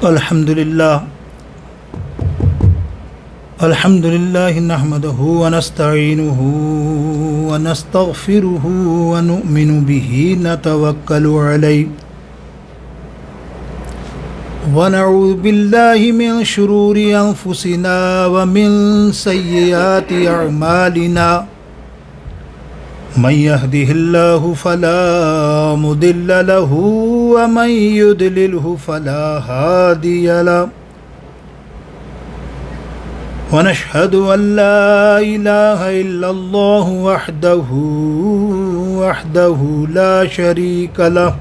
الحمد لله نحمده ونستعينه ونستغفره ونؤمن به نتوكل عليه ونعوذ بالله من شرور أنفسنا ومن سيئات أعمالنا من يهده الله فلا مضل له ومن يضلله فلا هادي له ونشهد أن لا إله إلا الله وحده لا شريك له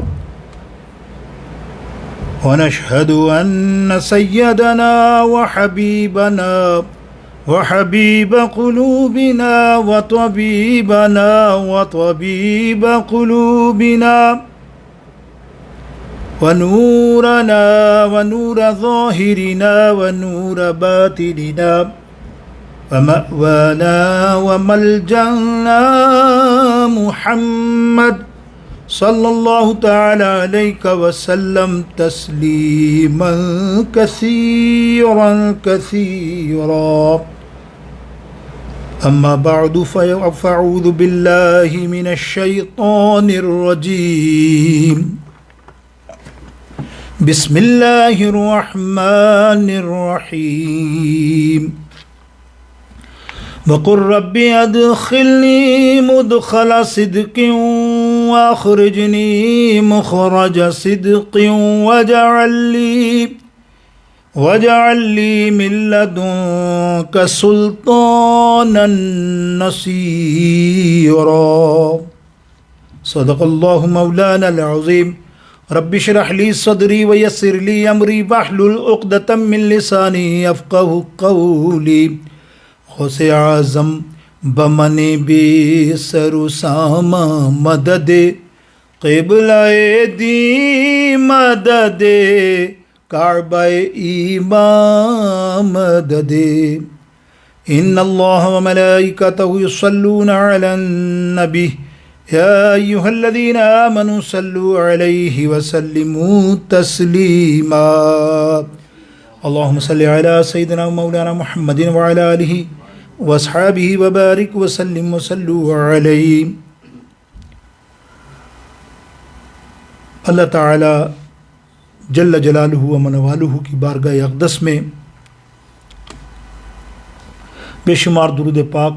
ونشهد أن سيدنا وحبيب قلوبنا وطبيب قلوبنا ونورنا ونور ظاهرنا ونور باطننا ومأوانا وملجأنا محمد صلى الله تعالى عليك وسلم تسليما كثيرا أما بعد فأعوذ بالله من الشيطان الرجيم بسم الله الرحمن الرحيم وقل رب أدخلني مدخل صدق وأخرجني مخرج صدق واجعل لي من لدنك سلطانا نصيرا صدق الله مولانا العظيم رب اشرح لي صدري ويسر لي أمري واحلل عقدة من لساني يفقهوا قولي غوث اعظم بمن بے سر و ساما مدد قبلہ دی مدد کعبہ ایمان مدد ان اللہ و ملائکتہ یصلون علی النبی یا ایہا الذین آمنوا صلوا علیہ وسلموا تسلیما اللہم صلی علی سیدنا مولانا محمد وعلی آلہ واصحابہ وبارک وسلم وصلوا علیہ۔ اللہ تعالی جل جلالہ و من والہ کی بارگاہ اقدس میں بے شمار درود پاک،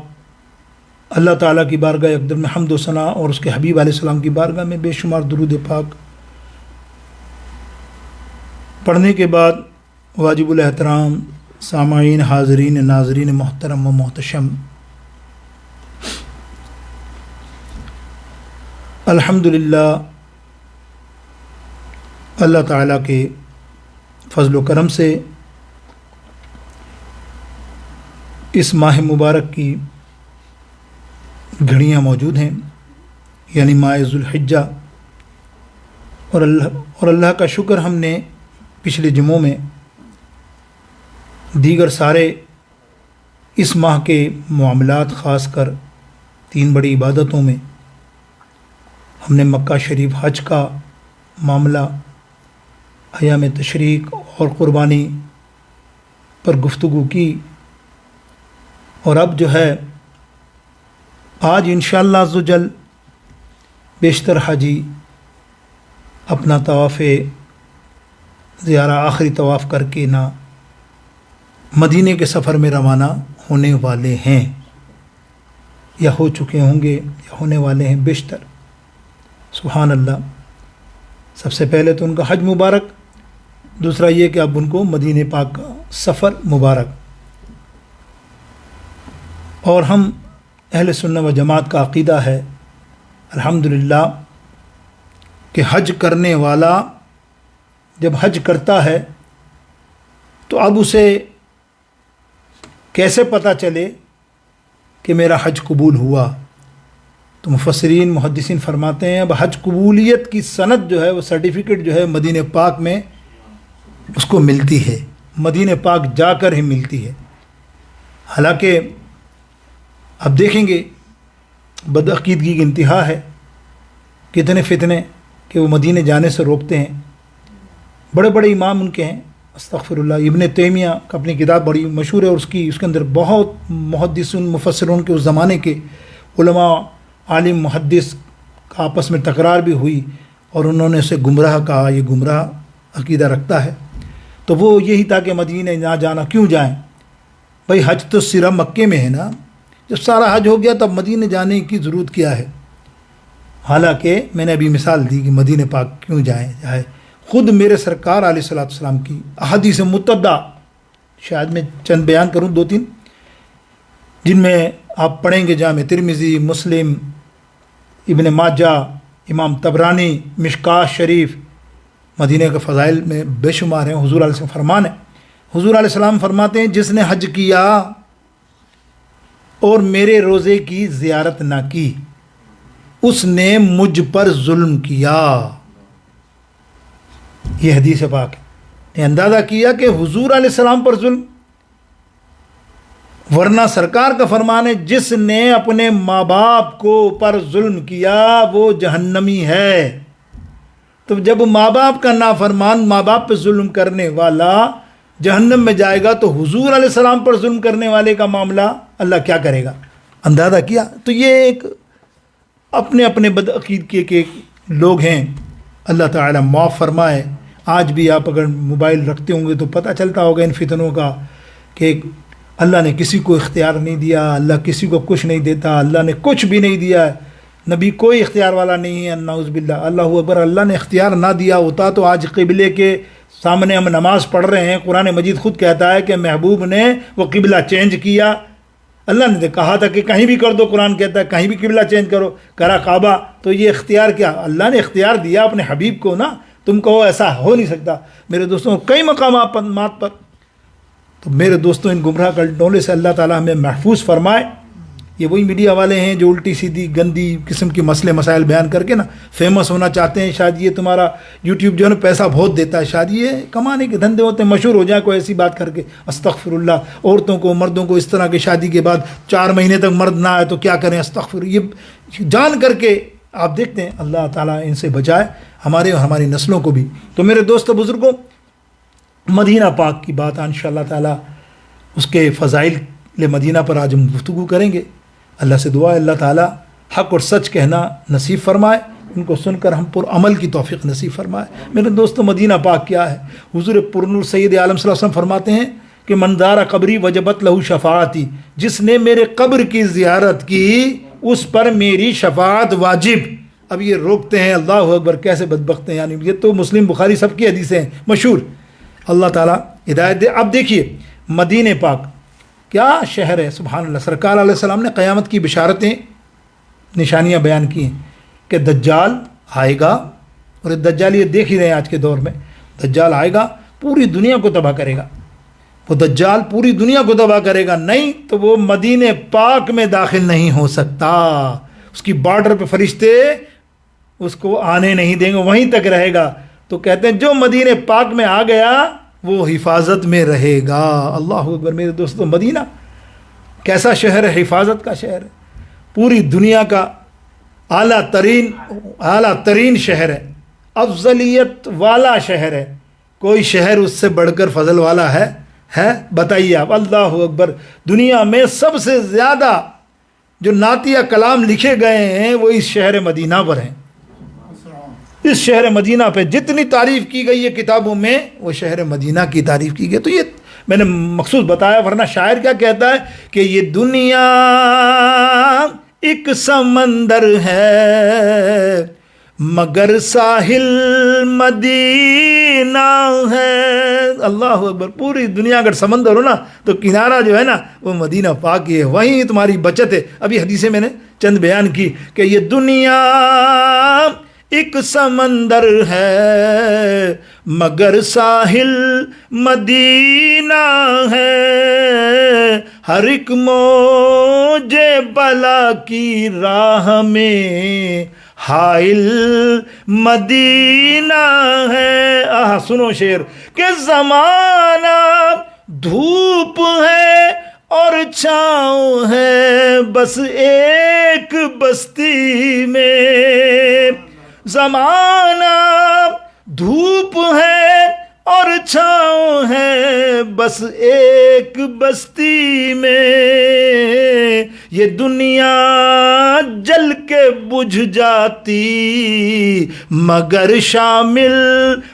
اللہ تعالیٰ کی بارگاہ اقدس میں حمد و ثنا اور اس کے حبیب علیہ السلام کی بارگاہ میں بے شمار درود پاک پڑھنے کے بعد واجب الاحترام سامعین، حاضرین، ناظرین محترم و محتشم، الحمدللہ اللہ تعالیٰ کے فضل و کرم سے اس ماہ مبارک کی گھڑیاں موجود ہیں، یعنی ماہ ذوالحجہ، اور اللہ کا شکر ہم نے پچھلے جمعوں میں دیگر سارے اس ماہ کے معاملات، خاص کر 3 بڑی عبادتوں میں ہم نے مکہ شریف حج کا معاملہ، ایام تشریق اور قربانی پر گفتگو کی، اور اب جو ہے آج انشاءاللہ عز و جل بیشتر حاجی اپنا طواف زیارہ آخری طواف کر کے نہ مدینے کے سفر میں روانہ ہونے والے ہیں، یا ہو چکے ہوں گے یا ہونے والے ہیں بیشتر۔ سبحان اللہ۔ سب سے پہلے تو ان کا حج مبارک، دوسرا یہ کہ اب ان کو مدینے پاک کا سفر مبارک۔ اور ہم اہل سنت و جماعت کا عقیدہ ہے الحمدللہ کہ حج کرنے والا جب حج کرتا ہے تو اب اسے کیسے پتہ چلے کہ میرا حج قبول ہوا؟ تو مفسرین محدثین فرماتے ہیں اب حج قبولیت کی سند جو ہے، وہ سرٹیفکیٹ جو ہے مدینہ پاک میں اس کو ملتی ہے، مدینہ پاک جا کر ہی ملتی ہے۔ حالانکہ اب دیکھیں گے بدعقیدگی کی انتہا ہے، کتنے فتنے کہ وہ مدینے جانے سے روکتے ہیں۔ بڑے بڑے امام ان کے ہیں استغفر اللہ، ابن تیمیہ کا اپنی کتاب بڑی مشہور ہے، اور اس کے اندر بہت محدثون مفسرون کے اس زمانے کے علماء عالم محدث کا آپس میں تکرار بھی ہوئی، اور انہوں نے اسے گمراہ کہا، یہ گمراہ عقیدہ رکھتا ہے۔ تو وہ یہی تھا کہ مدینہ نہ جانا، کیوں جائیں بھائی، حج تو صرف مکے میں ہے نا، جب سارا حج ہو گیا تب مدینہ جانے کی ضرورت کیا ہے؟ حالانکہ میں نے ابھی مثال دی کہ مدینہ پاک کیوں جائے، خود میرے سرکار علیہ الصلوۃ والسلام کی احادیث متعددہ، شاید میں چند بیان کروں 2-3، جن میں آپ پڑھیں گے جامع ترمذی، مسلم، ابن ماجہ، امام طبرانی، مشکاۃ شریف، مدینہ کے فضائل میں بے شمار ہیں۔ حضور علیہ السلام فرمان ہے، حضور علیہ السلام فرماتے ہیں جس نے حج کیا اور میرے روزے کی زیارت نہ کی اس نے مجھ پر ظلم کیا۔ یہ حدیث پاک ہے، نے اندازہ کیا کہ حضور علیہ السلام پر ظلم، ورنہ سرکار کا فرمان ہے جس نے اپنے ماں باپ کو پر ظلم کیا وہ جہنمی ہے۔ تو جب ماں باپ کا نافرمان، ماں باپ پہ ظلم کرنے والا جہنم میں جائے گا، تو حضور علیہ السلام پر ظلم کرنے والے کا معاملہ اللہ کیا کرے گا؟ اندازہ کیا؟ تو یہ ایک اپنے اپنے بدعقیدگی کے لوگ ہیں، اللہ تعالیٰ معاف فرمائے۔ آج بھی آپ اگر موبائل رکھتے ہوں گے تو پتہ چلتا ہوگا ان فتنوں کا کہ اللہ نے کسی کو اختیار نہیں دیا، اللہ کسی کو کچھ نہیں دیتا، اللہ نے کچھ بھی نہیں دیا ہے، نبی کوئی اختیار والا نہیں ہے، نعوذ باللہ۔ اللہ اکبر، اللہ نے اختیار نہ دیا ہوتا تو آج قبلے کے سامنے ہم نماز پڑھ رہے ہیں، قرآن مجید خود کہتا ہے کہ محبوب نے وہ قبلہ چینج کیا۔ اللہ نے کہا تھا کہ کہیں بھی کر دو، قرآن کہتا ہے کہیں بھی قبلہ چینج کرو، کرا کعبہ۔ تو یہ اختیار کیا؟ اللہ نے اختیار دیا اپنے حبیب کو نا، تم کہو ایسا ہو نہیں سکتا۔ میرے دوستوں، کئی مقامات پر تو میرے دوستوں ان گمراہ گردوں سے اللہ تعالیٰ ہمیں محفوظ فرمائے۔ یہ وہی میڈیا والے ہیں جو الٹی سیدھی گندی قسم کی مسئلے مسائل بیان کر کے نا فیمس ہونا چاہتے ہیں، شاید یہ تمہارا یوٹیوب جو ہے نا پیسہ بہت دیتا ہے، شاید یہ کمانے کے دھندے ہوتے ہیں، مشہور ہو جائے کوئی ایسی بات کر کے۔ استغفر اللہ، عورتوں کو مردوں کو اس طرح کی شادی کے بعد 4 مہینے تک مرد نہ آئے تو کیا کریں؟ استغفر، یہ جان کر کے آپ دیکھتے ہیں۔ اللہ تعالیٰ ان سے بچائے ہمارے اور ہماری نسلوں کو بھی۔ تو میرے دوست بزرگوں، مدینہ پاک کی بات ان شاء اللہ تعالیٰ اس کے فضائل مدینہ پر آج ہم گفتگو کریں گے۔ اللہ سے دعا ہے اللہ تعالیٰ حق اور سچ کہنا نصیب فرمائے، ان کو سن کر ہم پر عمل کی توفیق نصیب فرمائے۔ میرے دوستو، مدینہ پاک کیا ہے؟ حضور پرنور سید عالم صلی اللہ علیہ وسلم فرماتے ہیں کہ من زار قبری وجبت لہو شفاعتی، جس نے میرے قبر کی زیارت کی اس پر میری شفاعت واجب۔ اب یہ روکتے ہیں، اللہ اکبر، کیسے بدبخت ہیں، یعنی یہ تو مسلم بخاری سب کی حدیثیں ہیں مشہور۔ اللہ تعالیٰ ہدایت دے۔ اب دیکھیے مدینہ پاک کیا شہر ہے، سبحان اللہ۔ سرکار علیہ السلام نے قیامت کی بشارتیں، نشانیاں بیان کی ہیں کہ دجال آئے گا، اور دجال یہ دیکھ ہی رہے ہیں آج کے دور میں، دجال آئے گا پوری دنیا کو تباہ کرے گا۔ وہ دجال پوری دنیا کو تباہ کرے گا، نہیں تو وہ مدینہ پاک میں داخل نہیں ہو سکتا، اس کی بارڈر پہ فرشتے اس کو آنے نہیں دیں گے، وہیں تک رہے گا۔ تو کہتے ہیں جو مدینہ پاک میں آ گیا وہ حفاظت میں رہے گا۔ اللہ اکبر۔ میرے دوستو، مدینہ کیسا شہر ہے؟ حفاظت کا شہر ہے، پوری دنیا کا اعلیٰ ترین شہر ہے، افضلیت والا شہر ہے۔ کوئی شہر اس سے بڑھ کر فضل والا ہے بتائیے آپ؟ اللہ اکبر۔ دنیا میں سب سے زیادہ جو نعتیہ کلام لکھے گئے ہیں وہ اس شہر مدینہ پر ہیں۔ اس شہر مدینہ پہ جتنی تعریف کی گئی ہے کتابوں میں، وہ شہر مدینہ کی تعریف کی گئی۔ تو یہ میں نے مخصوص بتایا، ورنہ شاعر کیا کہتا ہے کہ یہ دنیا ایک سمندر ہے مگر ساحل مدینہ ہے۔ اللہ اکبر۔ پوری دنیا اگر سمندر ہو نا تو کنارہ جو ہے نا وہ مدینہ پاک ہی ہے، وہیں تمہاری بچت ہے۔ ابھی حدیثیں میں نے چند بیان کی کہ یہ دنیا ایک سمندر ہے مگر ساحل مدینہ ہے، ہر ایک موج بلا کی راہ میں حائل مدینہ ہے۔ سنو شعر کہ زمانہ دھوپ ہے اور چھاؤں ہے بس ایک بستی میں، زمانہ دھوپ ہے اور چھاؤں ہے بس ایک بستی میں، یہ دنیا جل کے بجھ جاتی مگر شامل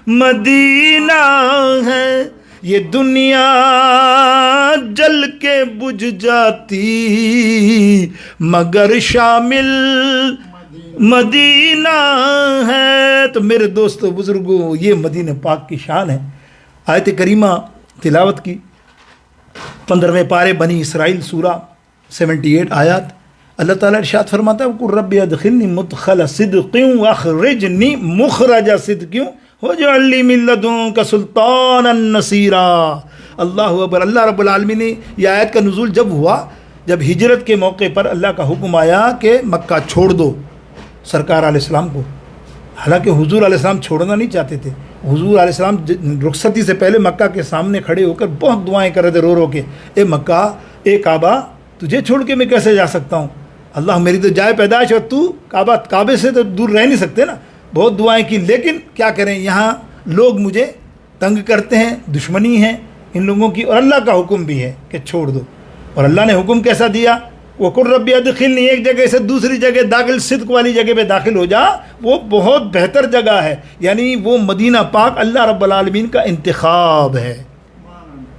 مدینہ ہے، یہ دنیا جل کے بجھ جاتی مگر شامل مدینہ ہے۔ تو میرے دوستو بزرگوں، یہ مدینہ پاک کی شان ہے۔ آیت کریمہ تلاوت کی 15ویں پارے بنی اسرائیل سورہ 78 آیات، اللہ تعالیٰ ارشاد فرماتا ہے قُل رَبِّ ادخلنی مدخل صدق واخرجنی مخرج صدق واجعل لی من لدنک سلطانا نصیرا۔ اللہ اکبر۔ اللہ رب العالمین نے یہ آیت کا نزول جب ہوا، جب ہجرت کے موقع پر اللہ کا حکم آیا کہ مکہ چھوڑ دو سرکار علیہ السلام کو، حالانکہ حضور علیہ السلام چھوڑنا نہیں چاہتے تھے۔ حضور علیہ السلام رخصتی سے پہلے مکہ کے سامنے کھڑے ہو کر بہت دعائیں کر رہے تھے، رو رو کے، اے مکہ، اے کعبہ، تجھے چھوڑ کے میں کیسے جا سکتا ہوں؟ اللہ میری تو جائے پیدائش، اور تو کعبے سے تو دور رہ نہیں سکتے نا۔ بہت دعائیں کی، لیکن کیا کریں، یہاں لوگ مجھے تنگ کرتے ہیں، دشمنی ہے ان لوگوں کی، اور اللہ کا حکم بھی ہے کہ چھوڑ دو۔ اور اللہ نے حکم کیسا دیا؟ وَقُلْ رَبِّ ادخلنی، ایک جگہ سے دوسری جگہ داخل، صدق والی جگہ پہ داخل ہو جا، وہ بہت بہتر جگہ ہے، یعنی وہ مدینہ پاک اللہ رب العالمین کا انتخاب ہے۔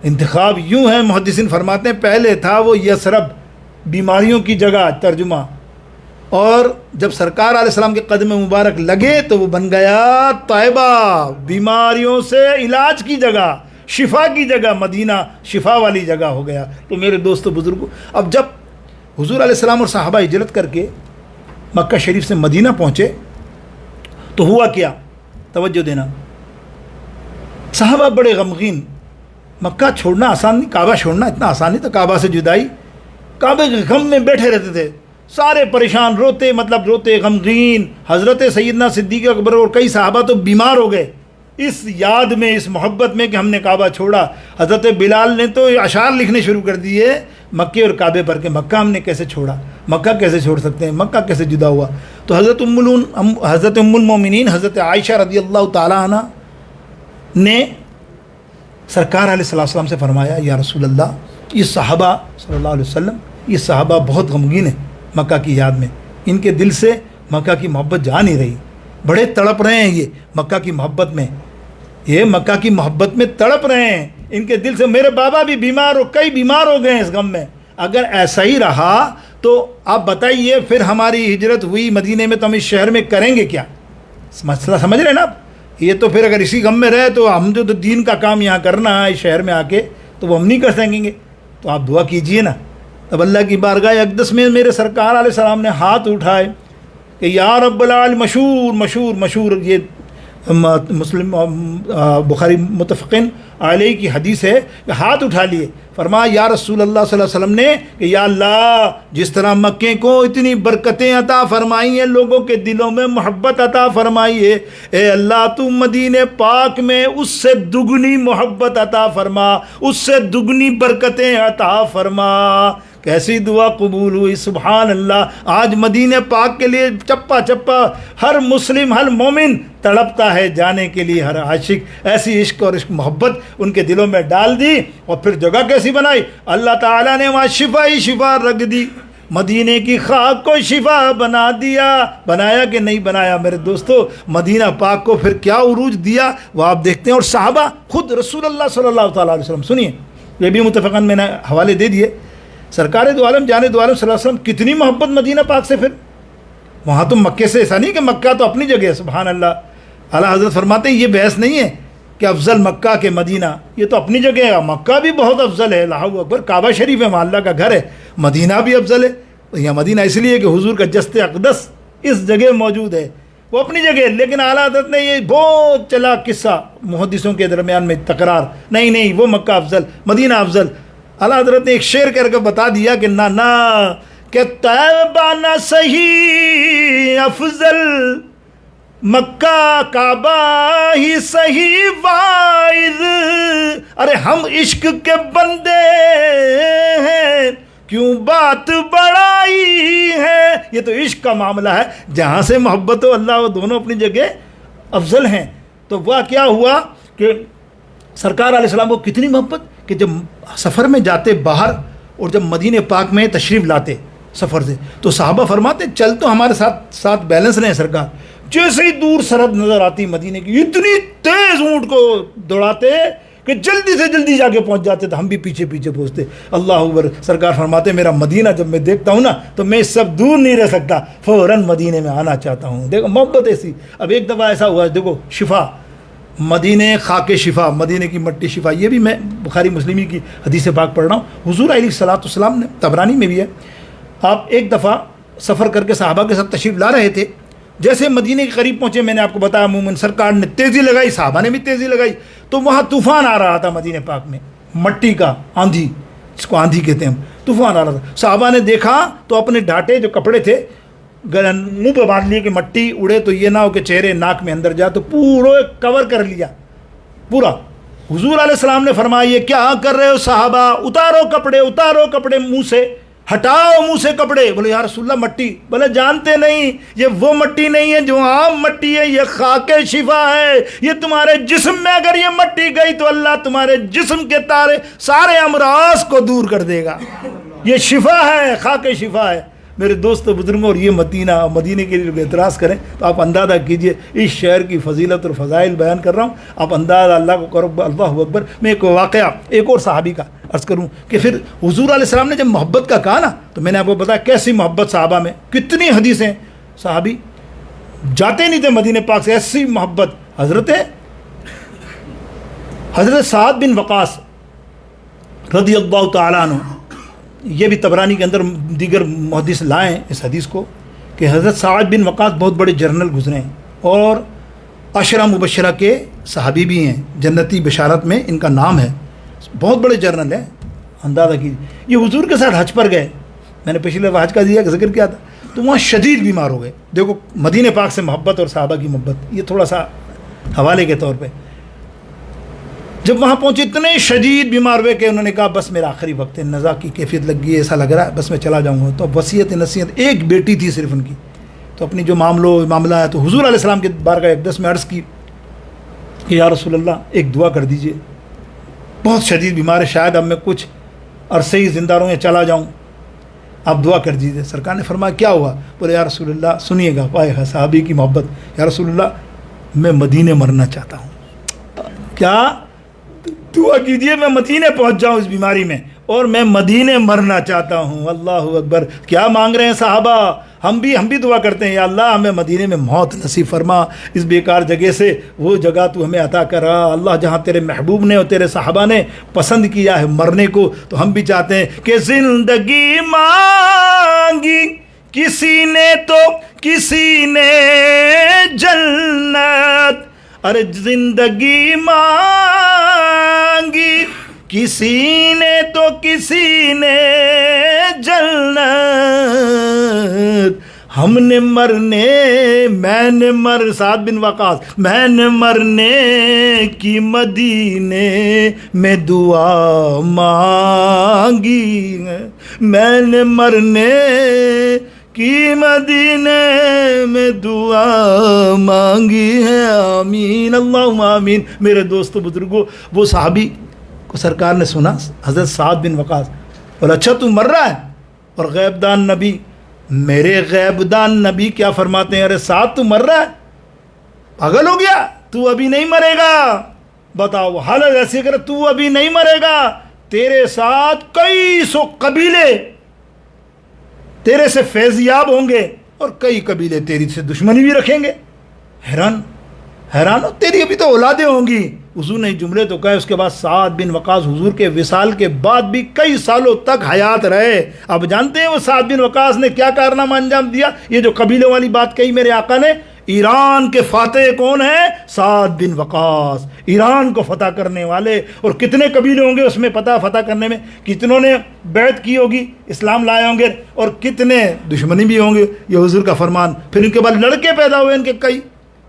انتخاب یوں ہے، محدثین فرماتے ہیں پہلے تھا وہ یثرب، بیماریوں کی جگہ ترجمہ، اور جب سرکار علیہ السلام کے قدم مبارک لگے تو وہ بن گیا طیبہ، بیماریوں سے علاج کی جگہ، شفا کی جگہ، مدینہ شفا والی جگہ ہو گیا۔ تو میرے دوستو بزرگوں، اب جب حضور علیہ السلام اور صحابہ ہجرت کر کے مکہ شریف سے مدینہ پہنچے تو ہوا کیا؟ توجہ دینا، صحابہ بڑے غمگین، مکہ چھوڑنا آسان نہیں، کعبہ چھوڑنا اتنا آسان نہیں، تو کعبہ سے جدائی، کعبے کے غم میں بیٹھے رہتے تھے، سارے پریشان، روتے غمگین۔ حضرت سیدنا صدیق اکبر اور کئی صحابہ تو بیمار ہو گئے اس یاد میں، اس محبت میں کہ ہم نے کعبہ چھوڑا۔ حضرت بلال نے تو اشعار لکھنے شروع کر دیے مکے اور کعبے پر کہ مکہ ہم نے کیسے چھوڑا، مکہ کیسے چھوڑ سکتے ہیں، مکہ کیسے جدا ہوا۔ تو حضرت ام المومنین حضرت عائشہ رضی اللہ تعالیٰ عنہ نے سرکار علیہ السلام سے فرمایا، یا رسول اللہ، یہ صحابہ صلی اللہ علیہ وسلم، یہ صحابہ بہت غمگین ہیں مکہ کی یاد میں، ان کے دل سے مکہ کی محبت جا نہیں رہی، بڑے تڑپ رہے ہیں یہ مکہ کی محبت میں، یہ مکہ کی محبت میں تڑپ رہے ہیں، ان کے دل سے۔ میرے بابا بھی بیمار ہو، کئی بیمار ہو گئے ہیں اس غم میں۔ اگر ایسا ہی رہا تو آپ بتائیے پھر ہماری ہجرت ہوئی مدینے میں تو ہم اس شہر میں کریں گے کیا؟ مسئلہ سمجھ رہے ہیں نا آپ؟ یہ تو پھر اگر اسی غم میں رہے تو ہم جو دین کا کام یہاں کرنا ہے اس شہر میں آ کے تو وہ ہم نہیں کر سکیں گے۔ تو آپ دعا کیجئے نا۔ اب اللہ کی بارگاہ اقدس میں میرے سرکار علیہ السلام نے ہاتھ اٹھائے کہ یا رب العالمین، مشہور یہ مسلم بخاری متفقین علیہ کی حدیث ہے کہ ہاتھ اٹھا لیے، فرمایا یا رسول اللہ صلی اللہ علیہ وسلم نے کہ یا اللہ، جس طرح مکے کو اتنی برکتیں عطا فرمائی ہیں، لوگوں کے دلوں میں محبت عطا فرمائی ہے، اے اللہ تو مدینہ پاک میں اس سے دگنی محبت عطا فرما، اس سے دگنی برکتیں عطا فرما۔ کیسی دعا قبول ہوئی، سبحان اللہ۔ آج مدینہ پاک کے لیے چپا چپا ہر مسلم، ہر مومن تڑپتا ہے جانے کے لیے، ہر عاشق ایسی عشق اور عشق محبت ان کے دلوں میں ڈال دی۔ اور پھر جگہ کیسی بنائی؟ اللہ تعالیٰ نے وہاں شفا ہی شفا رکھ دی، مدینے کی خاک کو شفا بنا دیا۔ بنایا کہ نہیں بنایا میرے دوستو؟ مدینہ پاک کو پھر کیا عروج دیا وہ آپ دیکھتے ہیں۔ اور صحابہ خود رسول اللہ صلی اللہ تعالیٰ علیہ وسلم، سنیے یہ بھی متفقاً میں نے حوالے دے دیے، سرکار دو عالم جان دو عالم صلی اللہ علیہ وسلم کتنی محبت مدینہ پاک سے۔ پھر وہاں تو مکے سے ایسا نہیں کہ مکہ تو اپنی جگہ ہے، سبحان اللہ۔ اعلیٰ حضرت فرماتے ہیں یہ بحث نہیں ہے کہ افضل مکہ کے مدینہ، یہ تو اپنی جگہ ہے، مکہ بھی بہت افضل ہے، اللہ اکبر، کعبہ شریف ہے وہاں اللہ کا گھر ہے، مدینہ بھی افضل ہے۔ یہاں مدینہ اس لیے کہ حضور کا جسد اقدس اس جگہ موجود ہے، وہ اپنی جگہ ہے۔ لیکن اعلیٰ حضرت نے یہ بہت چلا قصہ محدثوں کے درمیان میں تکرار، نہیں وہ مکہ افضل، مدینہ افضل۔ اعلیٰ حضرت نے ایک شعر کر کے بتا دیا کہ نہ کہ طیبہ نہ صحیح افضل، مکہ کعبہ ہی صحیح واعظ، ارے ہم عشق کے بندے ہیں کیوں بات بڑائی ہے۔ یہ تو عشق کا معاملہ ہے، جہاں سے محبت و اللہ وہ دونوں اپنی جگہ افضل ہیں۔ تو وہ کیا ہوا کہ سرکار علیہ السلام کو کتنی محبت کہ جب سفر میں جاتے باہر اور جب مدینہ پاک میں تشریف لاتے سفر سے تو صحابہ فرماتے چل تو ہمارے ساتھ بیلنس رہے سرکار، جیسے ہی دور سرحد نظر آتی مدینے کی اتنی تیز اونٹ کو دوڑاتے کہ جلدی سے جلدی جا کے پہنچ جاتے تو ہم بھی پیچھے پیچھے پہنچتے. اللہ اکبر. سرکار فرماتے میرا مدینہ جب میں دیکھتا ہوں نا تو میں اس سب دور نہیں رہ سکتا، فوراً مدینے میں آنا چاہتا ہوں. دیکھو محبت ایسی. اب ایک دفعہ ایسا ہوا، دیکھو شفا، مدینے خاک شفا، مدینے کی مٹی شفا، یہ بھی میں بخاری مسلم کی حدیث پاک پڑھ رہا ہوں. حضور علیہ الصلوۃ والسلام نے، طبرانی میں بھی ہے، آپ ایک دفعہ سفر کر کے صحابہ کے ساتھ تشریف لا رہے تھے. جیسے مدینے کے قریب پہنچے، میں نے آپ کو بتایا عموماً سرکار نے تیزی لگائی، صحابہ نے بھی تیزی لگائی، تو وہاں طوفان آ رہا تھا مدینے پاک میں، مٹی کا آندھی، جس کو آندھی کہتے ہیں ہم، طوفان آ رہا تھا. صحابہ نے دیکھا تو اپنے ڈانٹے جو کپڑے تھے منہ پہ باندھ لیے کہ مٹی اڑے تو یہ نہ ہو کہ چہرے ناک میں اندر جائے، تو پورا کور کر لیا پورا. حضور علیہ السلام نے فرمایا یہ کیا کر رہے ہو صحابہ، اتارو کپڑے منہ سے، ہٹاؤ منہ سے کپڑے. بولے یا رسول اللہ مٹی. بولے جانتے نہیں یہ وہ مٹی نہیں ہے جو عام مٹی ہے، یہ خاک شفا ہے. یہ تمہارے جسم میں اگر یہ مٹی گئی تو اللہ تمہارے جسم کے سارے امراض کو دور کر دے گا. یہ شفا ہے، خاک شفا ہے. میرے دوست و بزرگوں، اور یہ مدینے کے لیے اعتراض کریں تو آپ اندازہ کیجئے اس شہر کی فضیلت اور فضائل بیان کر رہا ہوں. آپ اندازہ اللہ کو کرو. اللہ اکبر. میں ایک واقعہ ایک اور صحابی کا عرض کروں کہ پھر حضور علیہ السلام نے جب محبت کا کہا نا تو میں نے آپ کو بتایا کیسی محبت صحابہ میں، کتنی حدیثیں. صحابی جاتے نہیں تھے مدینہ پاک سے، ایسی محبت. حضرت سعد بن وقاص رضی اللہ تعالیٰ عنہ، یہ بھی طبرانی کے اندر دیگر محدث لائیں اس حدیث کو کہ حضرت سعد بن وقاص بہت بڑے جنرل گزرے ہیں اور عشرہ مبشرہ کے صحابی بھی ہیں، جنتی بشارت میں ان کا نام ہے، بہت بڑے جنرل ہیں. اندازہ کیجیے یہ حضور کے ساتھ حج پر گئے. میں نے پچھلے حج کا ذکر کیا تھا، تو وہاں شدید بیمار ہو گئے. دیکھو مدینہ پاک سے محبت اور صحابہ کی محبت، یہ تھوڑا سا حوالے کے طور پہ. جب وہاں پہنچے اتنے شدید بیمار ہوئے کہ انہوں نے کہا بس میرا آخری وقت ہے، نزا کی کیفیت لگ گئی ہے، ایسا لگ رہا ہے بس میں چلا جاؤں گا. تو اب وصیت نصیحت، ایک بیٹی تھی صرف ان کی، تو اپنی جو معاملہ ہے تو حضور علیہ السلام کے بارگاہ اقدس میں عرض کی کہ یا رسول اللہ ایک دعا کر دیجئے، بہت شدید بیمار ہے، شاید اب میں کچھ عرصے ہی زندہ رہوں یا چلا جاؤں، آپ دعا کر دیجئے. سرکار نے فرمایا کیا ہوا؟ بولے یا رسول اللہ سنیے گا، پائے صحابی کی محبت. یا رسول اللہ میں مدینے مرنا چاہتا ہوں. کیا دعا کیجئے میں مدینے پہنچ جاؤں اس بیماری میں، اور میں مدینے مرنا چاہتا ہوں. اللہ اکبر. کیا مانگ رہے ہیں صحابہ؟ ہم بھی دعا کرتے ہیں یا اللہ ہمیں مدینے میں موت نصیب فرما، اس بیکار جگہ سے وہ جگہ تو ہمیں عطا کرا. اللہ جہاں تیرے محبوب نے اور تیرے صحابہ نے پسند کیا ہے مرنے کو، تو ہم بھی چاہتے ہیں کہ زندگی مانگی کسی نے تو کسی نے جنت، ارے زندگی مانگی کسی نے تو کسی نے جنت. ہم نے سعد بن وقاص میں نے مرنے کی مدینے میں دعا مانگی، میں نے مرنے کی مدینے میں دعا مانگی ہے. آمین اللہم آمین. میرے دوستو بزرگوں، وہ صحابی کو سرکار نے سنا، حضرت سعد بن وقاص، اور اچھا تو مر رہا ہے، اور غیب دان نبی، میرے غیب دان نبی کیا فرماتے ہیں؟ ارے سعد تو مر رہا ہے، پاگل ہو گیا، تو ابھی نہیں مرے گا. بتاؤ حالت ایسی کرے، تو ابھی نہیں مرے گا، تیرے ساتھ کئی سو قبیلے تیرے سے فیضیاب ہوں گے اور کئی قبیلے تیری سے دشمنی بھی رکھیں گے. حیران ہو، تیری ابھی تو اولادیں ہوں گی. حضور نے جملے تو کہے. اس کے بعد سعد بن وقاص حضور کے وصال کے بعد بھی کئی سالوں تک حیات رہے. اب جانتے ہیں وہ سعد بن وقاص نے کیا کارنامہ انجام دیا؟ یہ جو قبیلوں والی بات کہی میرے آقا نے، ایران کے فاتح کون ہیں؟ سعد بن وقاص. ایران کو فتح کرنے والے. اور کتنے قبیلے ہوں گے اس میں پتہ فتح کرنے میں، کتنوں نے بیعت کی ہوگی، اسلام لائے ہوں گے، اور کتنے دشمنی بھی ہوں گے. یہ حضور کا فرمان. پھر ان کے بعد لڑکے پیدا ہوئے، ان کے کئی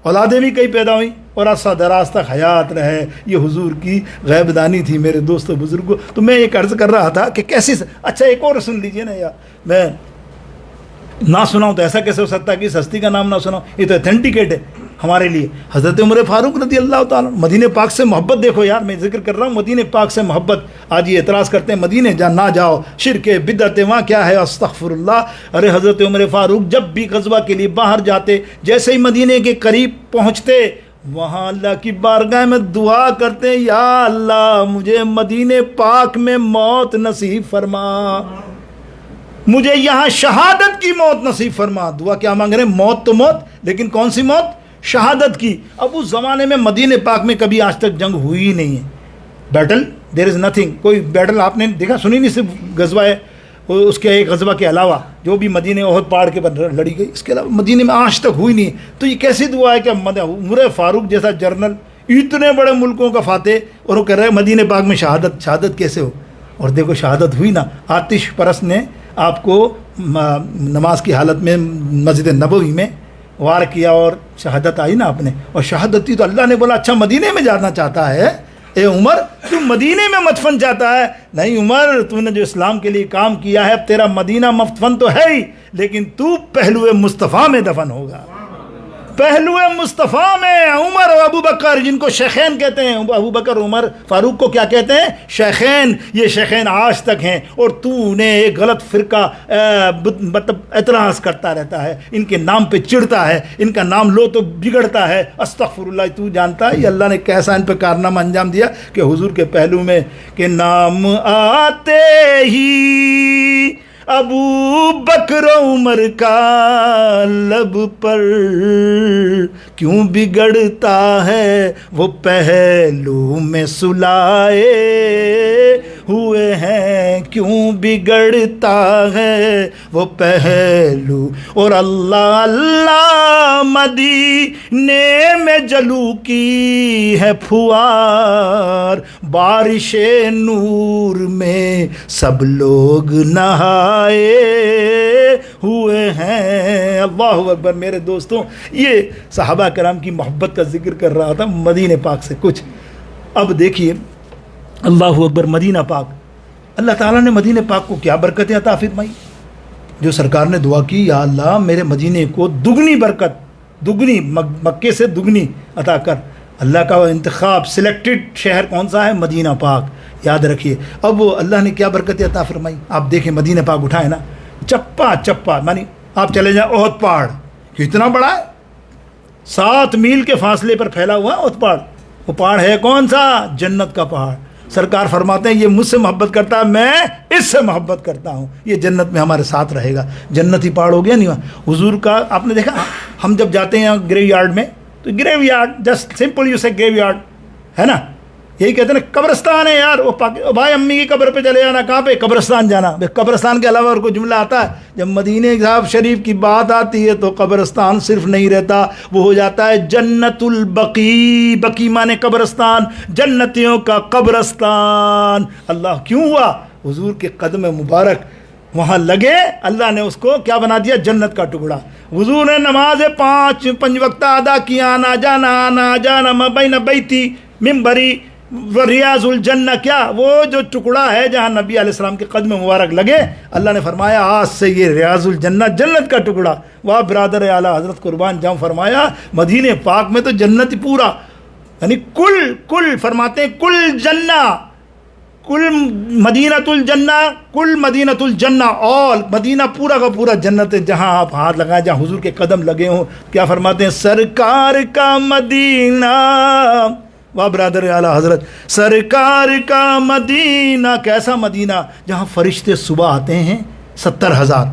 اولادیں بھی کئی پیدا ہوئیں، اور عرصہ دراز تک حیات رہے. یہ حضور کی غیب دانی تھی میرے دوستو بزرگوں. تو میں ایک عرض کر رہا تھا کہ کیسی اچھا ایک اور سن لیجئے نا یار، میں نہ سناؤں تو ایسا کیسے ہو سکتا ہے کہ اس ہستی کا نام نہ سناؤں؟ یہ تو اتھینٹیکیٹ ہے. ہمارے لیے حضرت عمر فاروق رضی اللہ تعالیٰ. مدینہ پاک سے محبت دیکھو یار، میں ذکر کر رہا ہوں مدینہ پاک سے محبت. آج یہ اعتراض کرتے ہیں مدینہ نہ جاؤ، شرک بدعت، وہاں کیا ہے، استغفر اللہ. ارے حضرت عمر فاروق جب بھی غزوہ کے لیے باہر جاتے، جیسے ہی مدینہ کے قریب پہنچتے وہاں اللہ کی بارگاہ میں دعا کرتے، یا اللہ مجھے مدینہ پاک میں موت نصیب فرما، مجھے یہاں شہادت کی موت نصیب فرما. دعا کیا مانگ رہے ہیں؟ موت تو موت، لیکن کون سی موت؟ شہادت کی. اب اس زمانے میں مدینہ پاک میں کبھی آج تک جنگ ہوئی ہی نہیں ہے. بیٹل دیر از نتھنگ، کوئی بیٹل آپ نے دیکھا سنی نہیں، صرف غزوہ ہے اس کے ایک غزوہ کے علاوہ جو بھی مدینہ احد پہاڑ کے پر لڑی گئی، اس کے علاوہ مدینہ میں آج تک ہوئی نہیں. تو یہ کیسی دعا ہے کہ عمر فاروق جیسا جرنل، اتنے بڑے ملکوں کا فاتح، اور وہ کہہ رہے ہیں مدینہ پاک میں شہادت. شہادت کیسے ہو؟ اور دیکھو شہادت ہوئی نا. آتش پرست نے آپ کو نماز کی حالت میں مسجد نبوی میں وار کیا اور شہادت آئی نا اپنے، اور شہادت تھی تو اللہ نے بولا اچھا مدینہ میں جانا چاہتا ہے اے عمر، تو مدینہ میں مدفن چاہتا ہے. نہیں عمر، تو نے جو اسلام کے لیے کام کیا ہے، اب تیرا مدینہ مدفن تو ہے ہی، لیکن تو پہلو مصطفیٰ میں دفن ہوگا. پہلو مصطفیٰ میں عمر و ابو بکر، جن کو شیخین کہتے ہیں، ابو بکر عمر فاروق کو کیا کہتے ہیں؟ شیخین. یہ شیخین آج تک ہیں، اور تو نے ایک غلط فرقہ مطلب اعتراض کرتا رہتا ہے، ان کے نام پہ چڑھتا ہے، ان کا نام لو تو بگڑتا ہے. استغفر اللہ. تو جانتا ہے یہ اللہ نے کیسا ان پہ کارنامہ انجام دیا کہ حضور کے پہلو میں کہ نام آتے ہی ابو بکر عمر کا لب پر کیوں بگڑتا ہے وہ پہلو میں سلائے ہوئے ہیں، کیوں بگڑتا ہے وہ پہلو. اور اللہ اللہ مدینے میں جلو کی ہے پھوار، بارش نور میں سب لوگ نہائے ہوئے ہیں. اللہ اکبر. میرے دوستوں، یہ صحابہ کرام کی محبت کا ذکر کر رہا تھا مدینہ پاک سے کچھ. اب دیکھیے اللہ اکبر، مدینہ پاک، اللہ تعالیٰ نے مدینہ پاک کو کیا برکتیں عطا فرمائی. جو سرکار نے دعا کی یا اللہ میرے مدینہ کو دگنی برکت، دگنی مکے سے دگنی عطا کر. اللہ کا انتخاب سلیکٹڈ شہر کون سا ہے؟ مدینہ پاک. یاد رکھیے. اب وہ اللہ نے کیا برکتیں عطا فرمائی. آپ دیکھیں مدینہ پاک اٹھائے نا، چپا چپا، مانی آپ چلے جائیں احد پہاڑ کتنا بڑا ہے، 7 میل کے فاصلے پر پھیلا ہوا ہے احد پہاڑ. وہ پہاڑ ہے کون سا؟ جنت کا پہاڑ. سرکار فرماتے ہیں یہ مجھ سے محبت کرتا ہے، میں اس سے محبت کرتا ہوں، یہ جنت میں ہمارے ساتھ رہے گا. جنتی پہاڑ ہو گیا نہیں وہاں. حضور کا آپ نے دیکھا، ہم جب جاتے ہیں گریو یارڈ میں، تو گریو یارڈ جسٹ سمپل یو سے گریو یارڈ ہے نا، یہی کہتے ہیں نا قبرستان ہے یار. وہ بھائی امی کی قبر پہ چلے جانا، کہاں پہ؟ قبرستان جانا. قبرستان کے علاوہ اور کوئی جملہ آتا ہے؟ جب مدینہ صاحب شریف کی بات آتی ہے تو قبرستان صرف نہیں رہتا، وہ ہو جاتا ہے جنت البقیع. بقیع مانے قبرستان، جنتیوں کا قبرستان. اللہ کیوں ہوا؟ حضور کے قدم مبارک وہاں لگے، اللہ نے اس کو کیا بنا دیا؟ جنت کا ٹکڑا. حضور نے نماز 5 وقت ادا کیا، آنا جانا ما بین بیتی منبری ریاض الجنہ. کیا وہ جو ٹکڑا ہے جہاں نبی علیہ السلام کے قدم مبارک لگے، اللہ نے فرمایا آج سے یہ ریاض الجنہ، جنت کا ٹکڑا. واہ برادر اعلیٰ حضرت قربان جاؤں، فرمایا مدینہ پاک میں تو جنت پورا، یعنی کل فرماتے ہیں کل جنہ، کل مدینۃ الجنہ، کل مدینۃ الجنہ، آل مدینہ پورا کا پورا جنت ہے. جہاں آپ ہاتھ لگائیں، جہاں حضور کے قدم لگے ہوں. کیا فرماتے ہیں؟ سرکار کا مدینہ. واہ برادر اعلیٰ حضرت، سرکار کا مدینہ. کیسا مدینہ؟ جہاں فرشتے صبح آتے ہیں 70,000،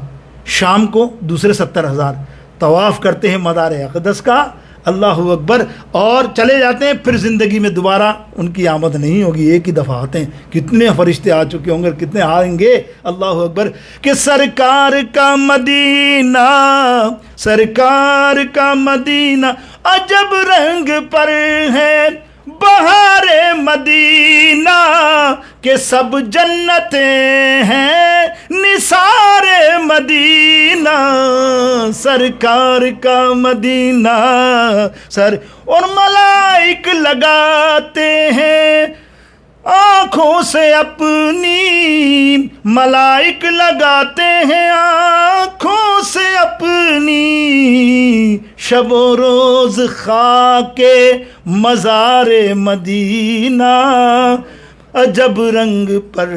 شام کو دوسرے 70,000 طواف کرتے ہیں مدار اقدس کا. اللہ اکبر. اور چلے جاتے ہیں، پھر زندگی میں دوبارہ ان کی آمد نہیں ہوگی، ایک ہی دفعہ آتے ہیں. کتنے فرشتے آ چکے ہوں گے، کتنے آئیں گے. اللہ اکبر. کہ سرکار کا مدینہ، سرکار کا مدینہ، عجب رنگ پر ہے بہار مدینہ، کہ سب جنتیں ہیں نثار مدینہ. سرکار کا مدینہ اور ملائک لگاتے ہیں آنکھوں سے اپنی ملائک لگاتے ہیں آنکھوں سے اپنی شب و روز خاک مزار مدینہ عجب رنگ پر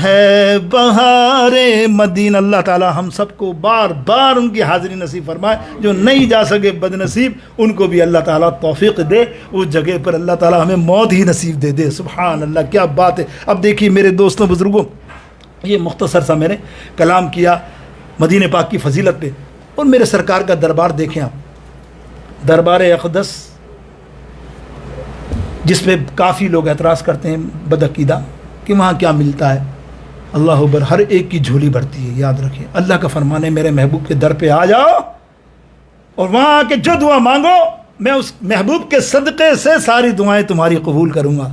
ہے بہار مدینہ۔ اللہ تعالی ہم سب کو بار بار ان کی حاضری نصیب فرمائے، جو نہیں جا سکے بد نصیب ان کو بھی اللہ تعالیٰ توفیق دے، اس جگہ پر اللہ تعالیٰ ہمیں موت ہی نصیب دے دے۔ سبحان اللہ، کیا بات ہے۔ اب دیکھیے میرے دوستوں بزرگوں، یہ مختصر سا میں نے کلام کیا مدینہ پاک کی فضیلت پہ، اور میرے سرکار کا دربار دیکھیں آپ، دربار اقدس، جس پہ کافی لوگ اعتراض کرتے ہیں بدعقیدہ کہ وہاں کیا ملتا ہے۔ اللہ اکبر، ہر ایک کی جھولی بھرتی ہے، یاد رکھیں۔ اللہ کا فرمان ہے میرے محبوب کے در پہ آ جاؤ اور وہاں آ کے جو دعا مانگو میں اس محبوب کے صدقے سے ساری دعائیں تمہاری قبول کروں گا۔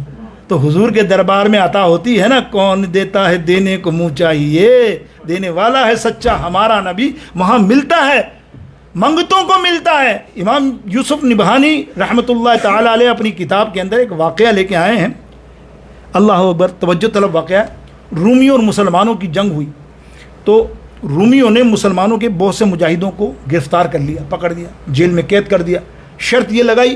تو حضور کے دربار میں عطا ہوتی ہے نا، کون دیتا ہے دینے کو منہ چاہیے، دینے والا ہے سچا ہمارا نبی، وہاں ملتا ہے، منگتوں کو ملتا ہے۔ امام یوسف نبہانی رحمۃ اللہ تعالی علیہ اپنی کتاب کے اندر ایک واقعہ لے کے آئے ہیں، اللہ اکبر، توجہ طلب واقعہ ہے۔ رومیوں اور مسلمانوں کی جنگ ہوئی تو رومیوں نے مسلمانوں کے بہت سے مجاہدوں کو گرفتار کر لیا، پکڑ دیا، جیل میں قید کر دیا۔ شرط یہ لگائی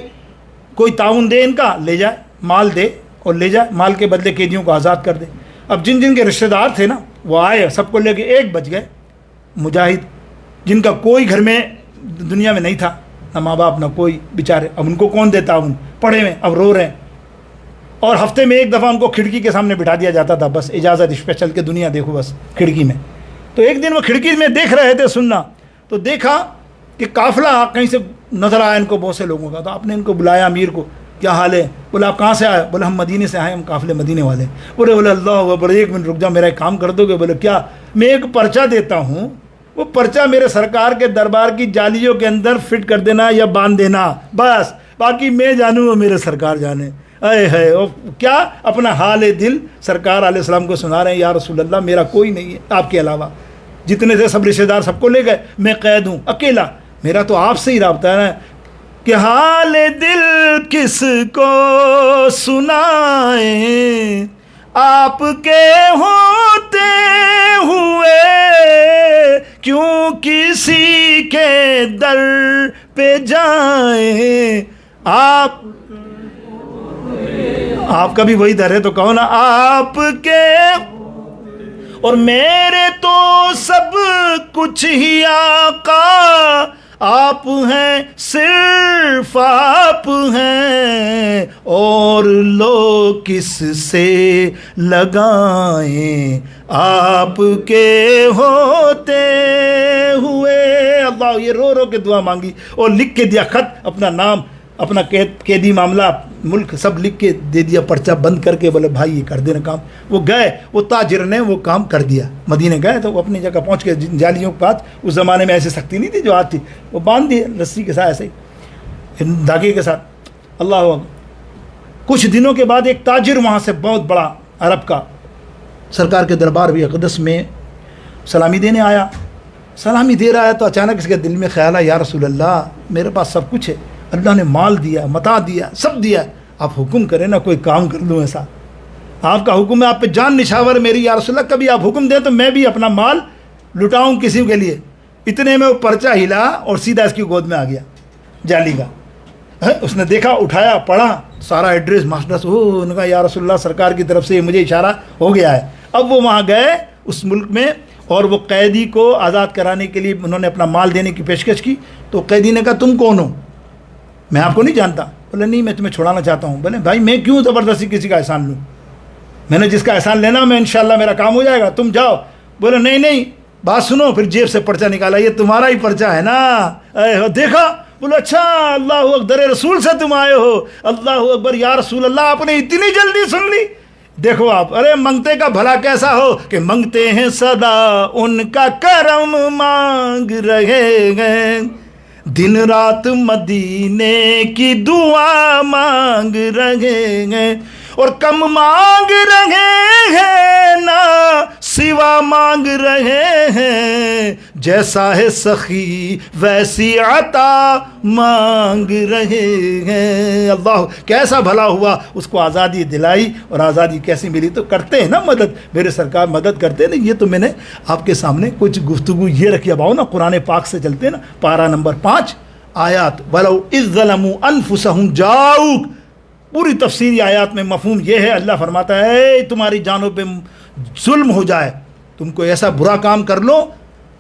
کوئی تعاون دے ان کا، لے جائے، مال دے اور لے جائے، مال کے بدلے قیدیوں کو آزاد کر دے۔ اب جن جن کے رشتہ دار تھے نا وہ آئے، سب کو لے کے ایک بچ گئے مجاہد، جن کا کوئی گھر میں دنیا میں نہیں تھا، نہ ماں باپ نہ کوئی، بیچارے۔ اب ان کو کون دیتا، ان پڑھے ہوئے اب رو رہے ہیں، اور ہفتے میں ایک دفعہ ان کو کھڑکی کے سامنے بٹھا دیا جاتا تھا، بس اجازت اسپیشل کے دنیا دیکھو بس کھڑکی میں۔ تو ایک دن وہ کھڑکی میں دیکھ رہے تھے سننا، تو دیکھا کہ قافلہ کہیں سے نظر آیا ان کو بہت سے لوگوں کا، تو آپ نے ان کو بلایا، امیر کو، کیا حال ہے؟ بولا آپ کہاں سے آئے؟ بولا ہم مدینے سے آئے، ہم قافلے مدینے والے۔ بولے اللہ اکبر، ایک منٹ رک جاؤ، میرا ایک کام کر دو گے؟ بولے کیا؟ میں ایک پرچہ دیتا ہوں، وہ پرچہ میرے سرکار کے دربار کی جالیوں کے اندر فٹ کر دینا یا باندھ دینا، بس، باقی میں جانوں وہ میرے سرکار جانے۔ اے ہے کیا اپنا حال دل سرکار علیہ السلام کو سنا رہے ہیں، یا رسول اللہ میرا کوئی نہیں ہے آپ کے علاوہ، جتنے تھے سب رشتہ دار سب کو لے گئے، میں قید ہوں اکیلا، میرا تو آپ سے ہی رابطہ ہے نا، کہ حال دل کس کو سنائیں آپ کے ہوتے ہوئے، کیوں کسی کے در پہ جائیں، آپ کا بھی وہی در ہے تو کہو نا، آپ کے اور میرے تو سب کچھ ہی آقا آپ ہیں، صرف آپ ہیں، اور لوگ کس سے لگائیں آپ کے ہوتے ہوئے۔ اللہ، یہ رو رو کے دعا مانگی اور لکھ کے دیا خط، اپنا نام، اپنا قیدی معاملہ، ملک سب لکھ کے دے دیا، پرچہ بند کر کے، بولے بھائی یہ کر دینا کام۔ وہ گئے، وہ تاجر نے وہ کام کر دیا، مدینے گئے تو وہ اپنی جگہ پہنچ کے جالیوں کے پاس، اس زمانے میں ایسی سختی نہیں تھی جو آج تھی، وہ باندھ دیے رسی کے ساتھ، ایسے ہی دھاگے کے ساتھ۔ اللہ اکبر، کچھ دنوں کے بعد ایک تاجر وہاں سے، بہت بڑا عرب کا، سرکار کے دربار بھی اقدس میں سلامی دینے آیا۔ سلامی دے رہا ہے تو اچانک اس کے دل میں خیال ہے، یا رسول اللہ میرے پاس سب کچھ ہے، اللہ نے مال دیا، متاع دیا، سب دیا، آپ حکم کریں نا کوئی کام کر لوں ایسا، آپ کا حکم ہے، آپ پہ جان نشاور میری، یا رسول اللہ کبھی آپ حکم دیں تو میں بھی اپنا مال لٹاؤں کسی کے لیے۔ اتنے میں وہ پرچہ ہلا اور سیدھا اس کی گود میں آ گیا جالی کا۔ اس نے دیکھا، اٹھایا، پڑھا، سارا ایڈریس ماسٹر، انہوں نے کہا یا رسول اللہ سرکار کی طرف سے مجھے اشارہ ہو گیا ہے۔ اب وہ وہاں گئے اس ملک میں، اور وہ قیدی کو آزاد کرانے کے لیے انہوں نے اپنا مال دینے کی پیشکش کی، تو قیدی نے کہا تم کون ہو؟ میں آپ کو نہیں جانتا۔ بولے نہیں، میں تمہیں چھڑانا چاہتا ہوں۔ بولے بھائی میں کیوں زبردستی کسی کا احسان لوں، میں نے جس کا احسان لینا میں انشاءاللہ میرا کام ہو جائے گا، تم جاؤ۔ بولے نہیں نہیں، بات سنو۔ پھر جیب سے پرچہ نکالا، یہ تمہارا ہی پرچہ ہے نا، دیکھا؟ بولے اچھا، اللہ اکبر، رسول سے تم آئے ہو؟ اللہ اکبر، یا رسول اللہ آپ نے اتنی جلدی سن لی؟ دیکھو آپ، ارے منگتے کا بھلا کیسا ہو کہ منگتے ہیں صدا ان کا کرم مانگ رہے ہیں، دن رات مدینے کی دعا مانگ رہے ہیں، اور کم مانگ رہے ہیں نہ سوا مانگ رہے ہیں، جیسا ہے سخی ویسی عطا مانگ رہے ہیں۔ اللہ کیسا بھلا ہوا اس کو آزادی دلائی، اور آزادی کیسی ملی؟ تو کرتے ہیں نا مدد، میرے سرکار مدد کرتے ہیں نا۔ یہ تو میں نے آپ کے سامنے کچھ گفتگو یہ رکھی۔ اب آؤ نا قرآن پاک سے چلتے ہیں نا، پارہ نمبر 5 آیات وَلَوْ إِذْ ظَلَمُوا أَنفُسَهُمْ جَاءُوكَ۔ پوری تفسیری آیات میں مفہوم یہ ہے، اللہ فرماتا ہے تمہاری جانوں پہ ظلم ہو جائے، تم کو ایسا برا کام کر لو،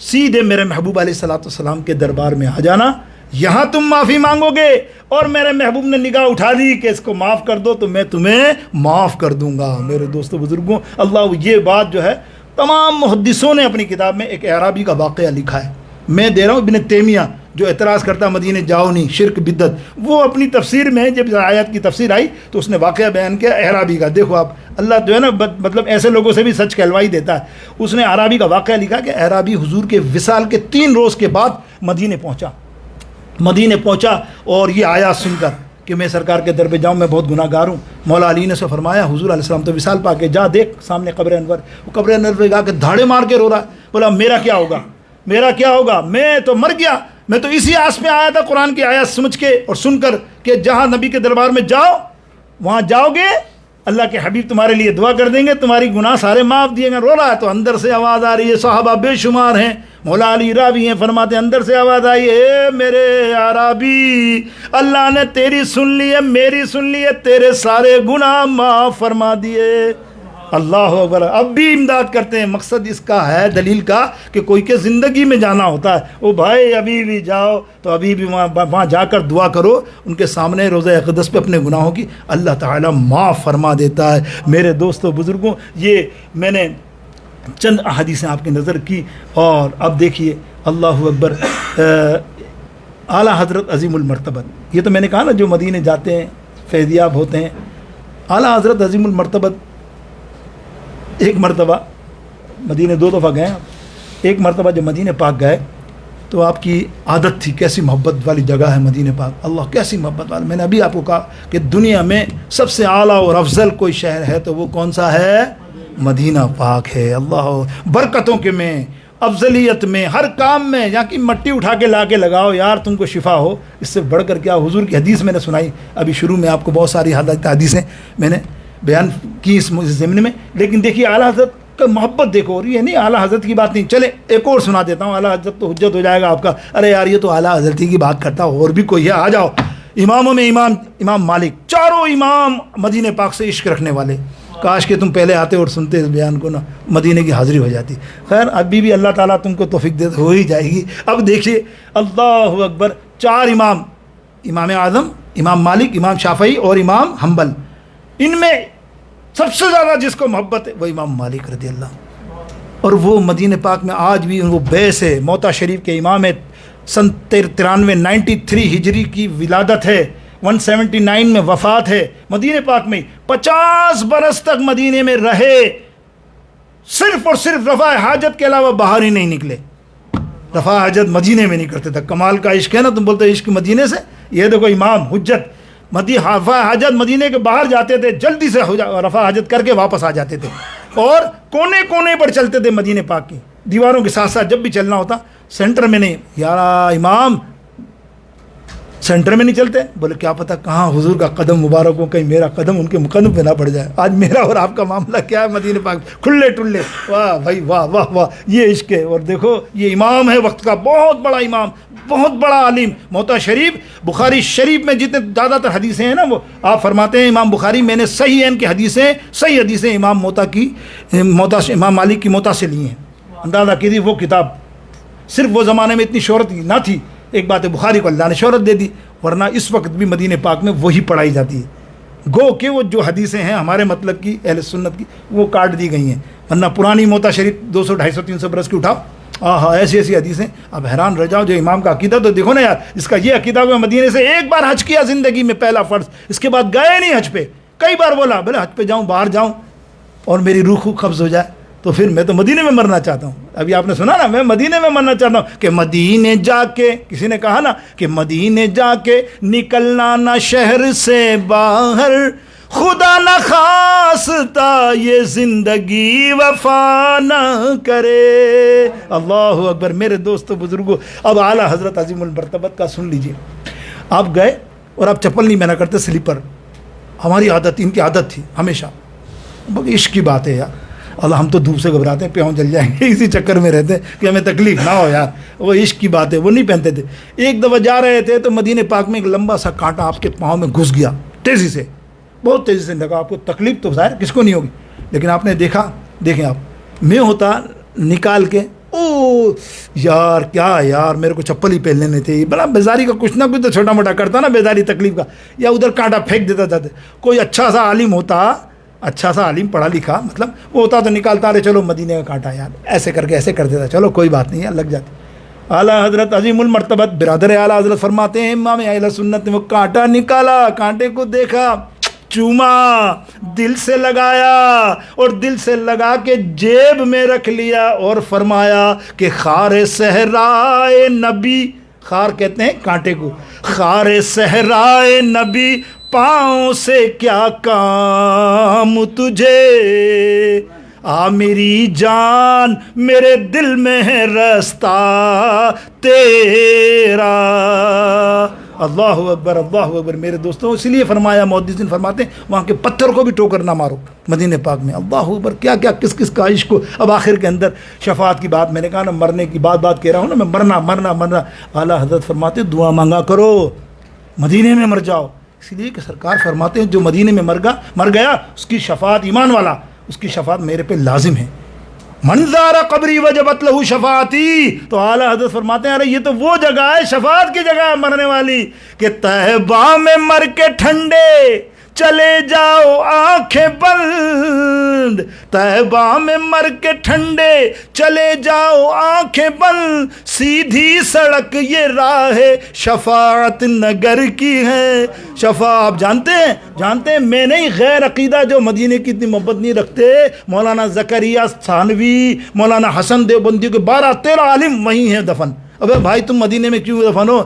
سیدھے میرے محبوب علیہ الصلوۃ والسلام کے دربار میں آ جانا، یہاں تم معافی مانگو گے، اور میرے محبوب نے نگاہ اٹھا دی کہ اس کو معاف کر دو تو میں تمہیں معاف کر دوں گا۔ میرے دوستو بزرگوں، اللہ یہ بات جو ہے تمام محدثوں نے اپنی کتاب میں ایک اعرابی کا واقعہ لکھا ہے۔ میں دے رہا ہوں ابن تیمیہ جو اعتراض کرتا مدینے جاؤ نہیں، شرک بدعت، وہ اپنی تفسیر میں جب آیات کی تفسیر آئی تو اس نے واقعہ بیان کیا اعرابی کا۔ دیکھو آپ، اللہ جو ہے نا مطلب ایسے لوگوں سے بھی سچ کہلوائی دیتا ہے۔ اس نے اعرابی کا واقعہ لکھا کہ اعرابی حضور کے وصال کے 3 روز کے بعد مدینے پہنچا اور یہ آیات سن کر کہ میں سرکار کے در پہ جاؤں، میں بہت گناہ گار ہوں۔ مولا علی نے سے فرمایا حضور علیہ السلام تو وصال پا کے جا دیکھ سامنے قبر انور، وہ قبر انور پہ جا کے دھاڑے مار کے رو رہا ہے، بولا میرا کیا ہوگا، میں تو مر گیا، میں تو اسی آس میں آیا تھا قرآن کی آیات سمجھ کے اور سن کر کہ جہاں نبی کے دربار میں جاؤ وہاں جاؤ گے اللہ کے حبیب تمہارے لیے دعا کر دیں گے، تمہاری گناہ سارے معاف دیے گے۔ رو رہا ہے تو اندر سے آواز آ رہی ہے، صحابہ بے شمار ہیں، مولا علی راوی ہیں، فرماتے ہیں اندر سے آواز آئی، اے میرے عربی، اللہ نے تیری سن لی ہے، میری سن لی ہے، تیرے سارے گناہ معاف فرما دیے۔ اللہ اکبر۔ اب بھی امداد کرتے ہیں، مقصد اس کا ہے دلیل کا کہ کوئی کے زندگی میں جانا ہوتا ہے، او بھائی ابھی بھی جاؤ تو ابھی بھی وہاں جا کر دعا کرو، ان کے سامنے روضہ اقدس پہ اپنے گناہوں کی اللہ تعالیٰ معاف فرما دیتا ہے۔ میرے دوستو بزرگوں، یہ میں نے چند احادیثیں آپ کی نظر کی، اور اب دیکھیے اللہ اکبر، اعلیٰ حضرت عظیم المرتبت، یہ تو میں نے کہا نا جو مدینے جاتے ہیں فیضیاب ہوتے ہیں۔ اعلیٰ حضرت عظیم المرتبت ایک مرتبہ مدینے 2 دفعہ گئے، ایک مرتبہ جب مدینے پاک گئے تو آپ کی عادت تھی، کیسی محبت والی جگہ ہے مدینے پاک، اللہ کیسی محبت والی۔ میں نے ابھی آپ کو کہا کہ دنیا میں سب سے اعلیٰ اور افضل کوئی شہر ہے تو وہ کون سا ہے؟ مدینہ پاک ہے۔ اللہ برکتوں کے میں، افضلیت میں، ہر کام میں، یہاں کی مٹی اٹھا کے لا کے لگاؤ یار تم کو شفا ہو، اس سے بڑھ کر کیا؟ حضور کی حدیث میں نے سنائی ابھی شروع میں آپ کو، بہت ساری حدیثیں میں نے بیان کی اس ضمن میں، لیکن دیکھیے اعلیٰ حضرت کا محبت دیکھو، اور یہ نہیں اعلیٰ حضرت کی بات نہیں، چلے ایک اور سنا دیتا ہوں، اعلیٰ حضرت تو حجت ہو جائے گا آپ کا، ارے یار یہ تو اعلیٰ حضرت کی بات کرتا، اور بھی کوئی ہے؟ آ جاؤ۔ اماموں میں امام مالک، چاروں امام مدینے پاک سے عشق رکھنے والے، کاش کہ تم پہلے آتے اور سنتے اس بیان کو نا، مدینے کی حاضری ہو جاتی۔ خیر ابھی بھی اللہ تعالیٰ تم کو توفیق دے ہو ہی جائے گی۔ اب دیکھیے اللہ اکبر، 4 امام اعظم، امام مالک، امام شافعی اور امام حنبل، ان میں سب سے زیادہ جس کو محبت ہے وہ امام مالک رضی اللہ، اور وہ مدینہ پاک میں آج بھی وہ بیس ہے، موتا شریف کے امام ہے، سن 93 ہجری کی ولادت ہے، 179 میں وفات ہے، مدینہ پاک میں 50 برس تک مدینے میں رہے، صرف اور صرف رفع حاجت کے علاوہ باہر ہی نہیں نکلے، رفع حاجت مدینے میں نہیں کرتے تھے۔ کمال کا عشق ہے نا، تم بولتے عشق مدینے سے، یہ دیکھو امام حجت رفع حاجت مدینے کے باہر جاتے تھے، جلدی سے رفع حاجت کر کے واپس آ جاتے تھے، اور کونے کونے پر چلتے تھے مدینے پاک کی دیواروں کے ساتھ ساتھ، جب بھی چلنا ہوتا سینٹر میں نہیں، یار امام سینٹر میں نہیں چلتے، بولے کیا پتہ کہاں حضور کا قدم مبارک ہو، کہیں میرا قدم ان کے قدم پہ نہ پڑ جائے۔ آج میرا اور آپ کا معاملہ کیا ہے؟ مدینہ پاک کھلے ٹلے، واہ بھائی واہ واہ واہ، یہ عشق ہے۔ اور دیکھو یہ امام ہے وقت کا، بہت بڑا امام، بہت بڑا عالم، موتا شریف، بخاری شریف میں جتنے زیادہ تر حدیثیں ہیں نا، وہ آپ فرماتے ہیں امام بخاری میں نے صحیح ان کی صحیح حدیثیں امام امام مالک کی موتا سے لی ہیں۔ اندازہ کیجیے وہ کتاب، صرف وہ زمانے میں اتنی شہرت نہ تھی، ایک بات ہے بخاری کو اللہ نے شہرت دے دی، ورنہ اس وقت بھی مدینہ پاک میں وہی پڑھائی جاتی ہے۔ گو کہ وہ جو حدیثیں ہیں ہمارے مطلب کی اہل سنت کی وہ کاٹ دی گئی ہیں، ورنہ پرانی موتا شریف 200 250 300 برس کی اٹھاؤ، ایسی حدیثیں، اب حیران رہ جاؤ۔ جو امام کا عقیدہ تو دیکھو نا یار، اس کا یہ عقیدہ میں مدینے سے ایک بار حج کیا زندگی میں، پہلا فرض، اس کے بعد گئے نہیں حج پہ، کئی بار بولا بولے حج پہ جاؤں، باہر جاؤں اور میری روح قبض ہو جائے تو پھر میں تو مدینے میں مرنا چاہتا ہوں۔ ابھی آپ نے سنا نا، میں مدینے میں مرنا چاہتا ہوں، کہ مدینے جا کے، کسی نے کہا نا کہ مدینے جا کے نکلنا نہ شہر سے باہر، خدا نخواستہ یہ زندگی وفا نہ کرے. اللہ اکبر. میرے دوستو بزرگوں، اب اعلیٰ حضرت عظیم المرتبت کا سن لیجئے. آپ گئے اور آپ چپل نہیں پہنا کرتے، سلیپر. ہماری عادت، ان کی عادت تھی ہمیشہ. عشق کی بات ہے یار. اللہ ہم تو دھوپ سے گھبراتے ہیں، پیاؤں جل جائیں گے، اسی چکر میں رہتے ہیں کہ ہمیں تکلیف نہ ہو یار. وہ عشق کی بات ہے، وہ نہیں پہنتے تھے. ایک دفعہ جا رہے تھے تو مدینہ پاک میں ایک لمبا سا کانٹا آپ کے پاؤں میں گھس گیا، تیزی سے، بہت تیزی سے لگا. آپ کو تکلیف تو ظاہر کس کو نہیں ہوگی، لیکن آپ نے دیکھا، دیکھیں آپ، میں ہوتا نکال کے، او یار کیا یار، میرے کو چپل ہی پہن لینے تھے. بڑا بیزاری کا کچھ نہ کچھ تو چھوٹا موٹا کرتا نا، بیزاری تکلیف کا، یا ادھر کانٹا پھینک دیتا تھا. کوئی اچھا سا عالم ہوتا، اچھا سا عالم پڑھا لکھا مطلب، وہ ہوتا تو نکالتا، ارے چلو مدینے کا کانٹا یار، ایسے کر کے ایسے کر دیتا، چلو کوئی بات نہیں یار، لگ جاتی. اعلیٰ حضرت عظیم المرتبت برادر اعلیٰ حضرت فرماتے ہیں، امام اہل سنت نے وہ کانٹا نکالا، کانٹے کو دیکھا، چوما، دل سے لگایا، اور دل سے لگا کے جیب میں رکھ لیا، اور فرمایا کہ خار صحرائے نبی، خار کہتے ہیں کانٹے کو، خار صحرائے نبی، پاؤں سے کیا کام تجھے، آ میری جان میرے دل میں ہے رستہ تیرا. اللہ اکبر، اللہ اکبر. میرے دوستوں، اسی لیے فرمایا، محدثین فرماتے ہیں وہاں کے پتھر کو بھی ٹوکر نہ مارو مدینہ پاک میں. اللہ اکبر. کیا کیا کس کس کا عشق کو. اب آخر کے اندر شفاعت کی بات، میں نے کہا نا مرنے کی بات کہہ رہا ہوں نا میں، مرنا مرنا مرنا. اعلیٰ حضرت فرماتے ہیں دعا مانگا کرو، مدینے میں مر جاؤ. اسی لیے کہ سرکار فرماتے ہیں جو مدینے میں مر گیا، اس کی شفاعت، ایمان والا، اس کی شفاعت میرے پہ لازم ہے. من زار قبری وجبت لہو شفاعتی. تو اعلیٰ حضرت فرماتے ہیں ارے یہ تو وہ جگہ ہے، شفاعت کی جگہ ہے مرنے والی، کہ طیبہ میں مر کے ٹھنڈے چلے جاؤ آنکھیں بند، طیبہ میں مر کے ٹھنڈے چلے جاؤ آنکھیں بند، سیدھی سڑک یہ راہ شفاعت نگر کی ہے. آپ جانتے ہیں میں نہیں، غیر عقیدہ جو مدینے کی اتنی محبت نہیں رکھتے، مولانا زکریا ثانوی، مولانا حسن دیوبندی کے 12-13 عالم وہیں ہیں دفن. ابے بھائی تم مدینے میں کیوں دفن ہو؟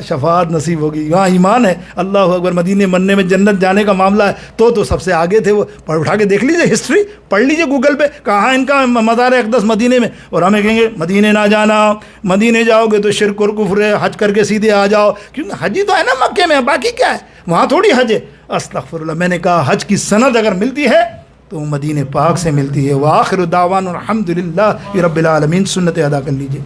شفاعت نصیب ہوگی، وہاں ایمان ہے. اللہ اکبر. مدینے مرنے میں جنت جانے کا معاملہ ہے تو سب سے آگے تھے وہ. اٹھا کے دیکھ لیجئے ہسٹری، پڑھ لیجئے گوگل پہ، کہاں ان کا مزار اقدس مدینے میں. اور ہمیں کہیں گے مدینے نہ جانا، مدینے جاؤ گے تو شرک اور کفر ہے، حج کر کے سیدھے آ جاؤ، کیونکہ حج ہی تو ہے نا مکے میں، باقی کیا ہے وہاں تھوڑی حج ہے. استغفر اللہ. میں نے کہا حج کی سند اگر ملتی ہے تو مدینے پاک سے ملتی ہے. وآخر دعوانا الحمدللہ رب العالمین. سنت ادا کر لیجئے.